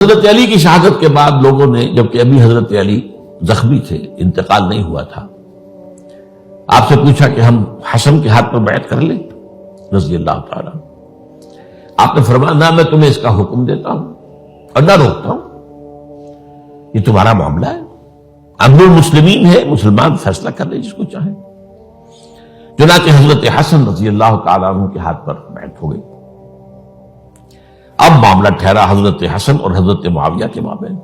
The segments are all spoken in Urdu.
حضرت علی کی شہادت کے بعد لوگوں نے، جبکہ ابھی حضرت علی زخمی تھے، انتقال نہیں ہوا تھا، آپ سے پوچھا کہ ہم حسن کے ہاتھ پر بیعت کر لیں رضی اللہ تعالیٰ. آپ نے فرمایا نہ، میں تمہیں اس کا حکم دیتا ہوں اور نہ روکتا ہوں، یہ تمہارا معاملہ ہے، امر المسلمین ہے، مسلمان فیصلہ کر لے جس کو چاہے. چنانچہ حضرت حسن رضی اللہ تعالیٰ عنہ کے ہاتھ پر بیعت ہو گئی. اب معاملہ ٹھہرا حضرت حسن اور حضرت معاویہ کے مابین.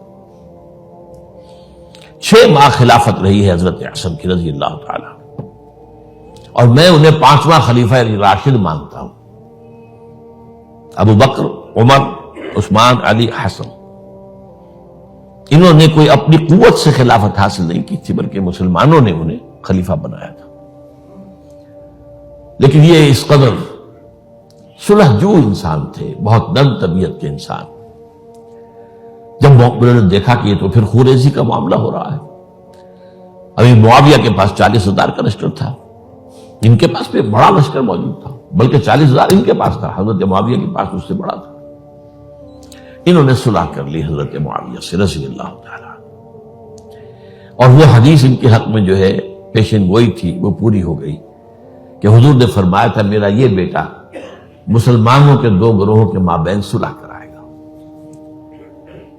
6 ماہ خلافت رہی ہے حضرت حسن کی رضی اللہ تعالیٰ، اور میں انہیں 5واں خلیفہ راشد مانتا ہوں. ابو بکر، عمر، عثمان، علی، حسن، انہوں نے کوئی اپنی قوت سے خلافت حاصل نہیں کی تھی، بلکہ مسلمانوں نے انہیں خلیفہ بنایا تھا. لیکن یہ اس قدر صلح جو انسان تھے، بہت نرم طبیعت کے انسان، جب انہوں نے دیکھا کہ یہ تو پھر خوریزی کا معاملہ ہو رہا ہے. ابھی معاویہ کے پاس 40,000 کا لشکر تھا، ان کے پاس بھی بڑا لشکر موجود تھا، بلکہ 40,000 ان کے پاس تھا، حضرت معاویہ کے پاس اس سے بڑا تھا. انہوں نے صلح کر لی حضرت معاویہ سے رضی اللہ تعالیٰ، اور وہ حدیث ان کے حق میں جو ہے پیشن گوئی تھی وہ پوری ہو گئی کہ حضور نے فرمایا تھا میرا یہ بیٹا مسلمانوں کے 2 گروہوں کے مابین صلح کرائے گا.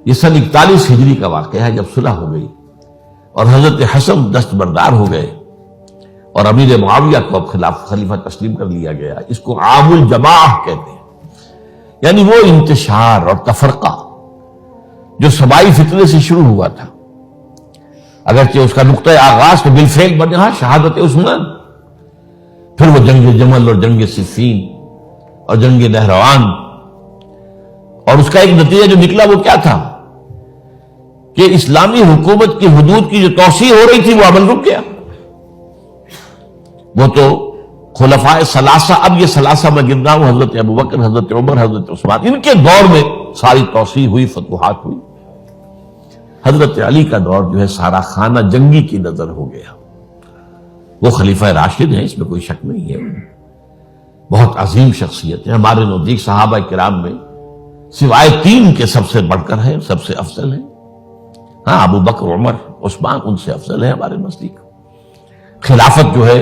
یہ سن 41 ہجری کا واقعہ ہے جب صلح ہو گئی اور حضرت حسن دستبردار ہو گئے اور امیر معاویہ کو اب خلیفہ تسلیم کر لیا گیا. اس کو عام الجماع کہتے ہیں، یعنی وہ انتشار اور تفرقہ جو سبائی فتنے سے شروع ہوا تھا، اگرچہ اس کا نقطۂ آغاز تو بالفعل بنا شہادت عثمان، پھر وہ جنگ جمل اور جنگ صفین اور جنگ نہروان، اور اس کا ایک نتیجہ جو نکلا وہ کیا تھا کہ اسلامی حکومت کی حدود کی جو توسیع ہو رہی تھی وہ عمل رک گیا. وہ تو خلفائے ثلاثہ، اب یہ ثلاثہ میں گر رہا ہوں، حضرت ابوبکر، حضرت عمر، حضرت عثمان، ان کے دور میں ساری توسیع ہوئی، فتوحات ہوئی. حضرت علی کا دور جو ہے سارا خانہ جنگی کی نظر ہو گیا. وہ خلیفہ راشد ہیں، اس میں کوئی شک نہیں ہے، بہت عظیم شخصیت ہے، ہمارے نزدیک صحابہ کرام میں سوائے 3 کے سب سے بڑھ کر ہیں، سب سے افضل ہیں. ہاں، ابو بکر، عمر، عثمان ان سے افضل ہیں ہمارے نزدیک. خلافت جو ہے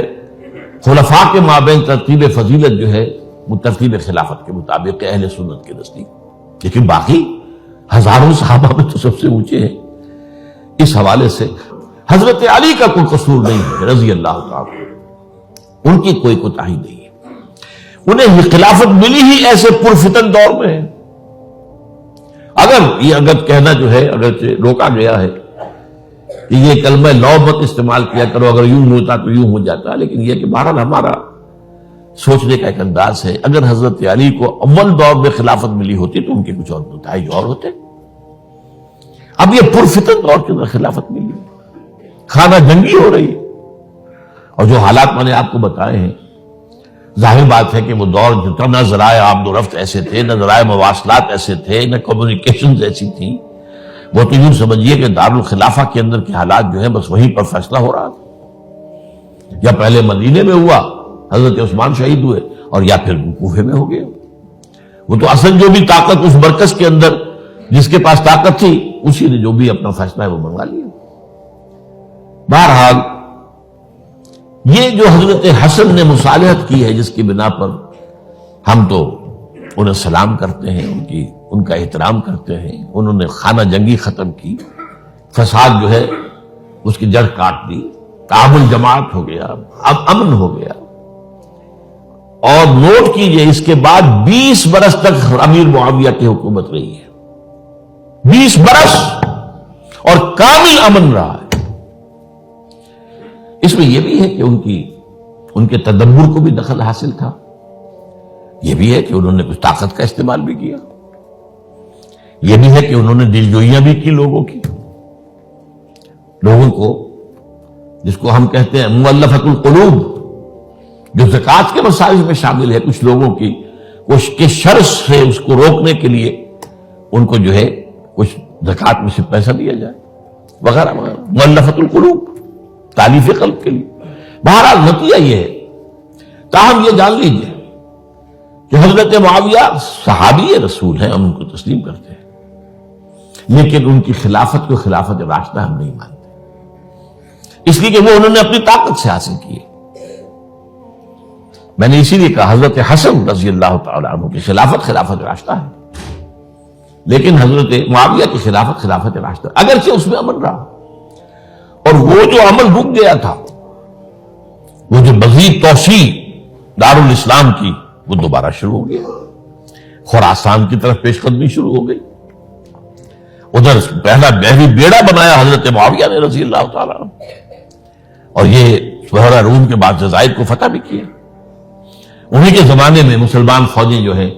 خلفاء کے مابین ترتیب فضیلت جو ہے وہ ترتیب خلافت کے مطابق اہل سنت کے نزدیک، لیکن باقی ہزاروں صحابہ میں تو سب سے اونچے ہیں. اس حوالے سے حضرت علی کا کوئی قصور نہیں ہے رضی اللہ تعالی، ان کی کوئی کوتاہی نہیں ہے. انہیں یہ خلافت ملی ہی ایسے پرفتن دور میں ہے. اگر کہنا جو ہے اگر روکا گیا ہے کہ یہ کلمہ لو مت استعمال کیا کرو، اگر یوں ہوتا تو یوں ہو جاتا، لیکن یہ کہ بہرحال ہمارا سوچنے کا ایک انداز ہے. اگر حضرت علی کو اول دور میں خلافت ملی ہوتی تو ان کے کچھ اور نتائج اور ہوتے. اب یہ پرفتن دور کے اندر خلافت ملی، خانہ جنگی ہو رہی ہے، اور جو حالات میں نے آپ کو بتائے ہیں، ظاہر بات ہے کہ وہ دور جو نہ ذرائع آمد و رفت ایسے تھے، نہ ذرائع مواصلات ایسے تھے، نہ کمیونیکیشنز ایسی تھیں. وہ تو یوں سمجھیے کہ دارالخلافہ کے اندر کے حالات جو ہیں بس وہیں پر فیصلہ ہو رہا تھا. یا پہلے مدینے میں ہوا، حضرت عثمان شہید ہوئے، اور یا پھر کوفے میں ہو گیا. وہ تو اصل جو بھی طاقت اس مرکز کے اندر جس کے پاس طاقت تھی اسی نے جو بھی اپنا فیصلہ ہے وہ منگوا لیا. بہرحال یہ جو حضرت حسن نے مصالحت کی ہے، جس کی بنا پر ہم تو انہیں سلام کرتے ہیں، ان کا احترام کرتے ہیں، انہوں نے خانہ جنگی ختم کی، فساد جو ہے اس کی جڑ کاٹ دی، تعامل جماعت ہو گیا، اب امن ہو گیا. اور نوٹ کیجئے اس کے بعد 20 برس تک امیر معاویہ کی حکومت رہی ہے، 20 برس، اور کامل امن رہا ہے. اس میں یہ بھی ہے کہ ان کے تدبر کو بھی دخل حاصل تھا. یہ بھی ہے کہ انہوں نے کچھ طاقت کا استعمال بھی کیا. یہ بھی ہے کہ انہوں نے دلجوئیاں بھی کی لوگوں کو، جس کو ہم کہتے ہیں مؤلفۃ القلوب، جو زکوٰۃ کے مسائل میں شامل ہے. کچھ لوگوں کی کے شر سے اس کو روکنے کے لیے ان کو جو ہے کچھ زکوٰۃ میں سے پیسہ دیا جائے وغیرہ وغیرہ، مؤلفۃ القلوب، تالیف قلب کے لیے. بہرحال نتیجہ یہ ہے. تاہم یہ جان لیجیے کہ حضرت معاویہ صحابی رسول ہیں، ہم ان کو تسلیم کرتے ہیں، لیکن ان کی خلافت کو خلافت راشدہ ہم نہیں مانتے، اس لیے کہ وہ انہوں نے اپنی طاقت سے حاصل کی ہے۔ میں نے اسی لیے کہا حضرت حسن رضی اللہ تعالیٰ عنہ کی خلافت خلافت راشدہ ہے، لیکن حضرت معاویہ کی خلافت خلافت راشدہ، اگرچہ اس میں عمل رہا، اور وہ جو عمل رک گیا تھا، وہ جو مزید توسیع دارالاسلام کی، وہ دوبارہ شروع ہو گیا، خراسان کی طرف پیش قدمی شروع ہو گئی، ادھر پہلا بحری بیڑا بنایا حضرت معاویہ نے رضی اللہ تعالیٰ عنہ، اور یہ بحیرہ روم کے بعد جزائر کو فتح بھی کیا۔ انہیں کے زمانے میں مسلمان فوجیں جو ہیں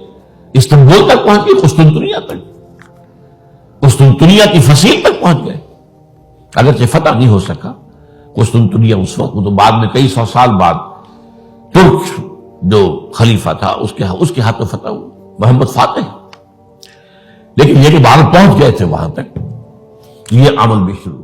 استنبول تک پہنچ گئی، قسطنطنیہ تک، قسطنطنیہ کی فصیل تک پہنچ گئے، اگرچہ فتح نہیں ہو سکا قسطنطنیہ اس وقت، وہ تو بعد میں کئی سو سال بعد ترک جو خلیفہ تھا اس کے ہاتھوں فتح ہوا، محمد فاتح، لیکن یہ کہ باہر پہنچ گئے تھے وہاں تک، یہ عمل بھی شروع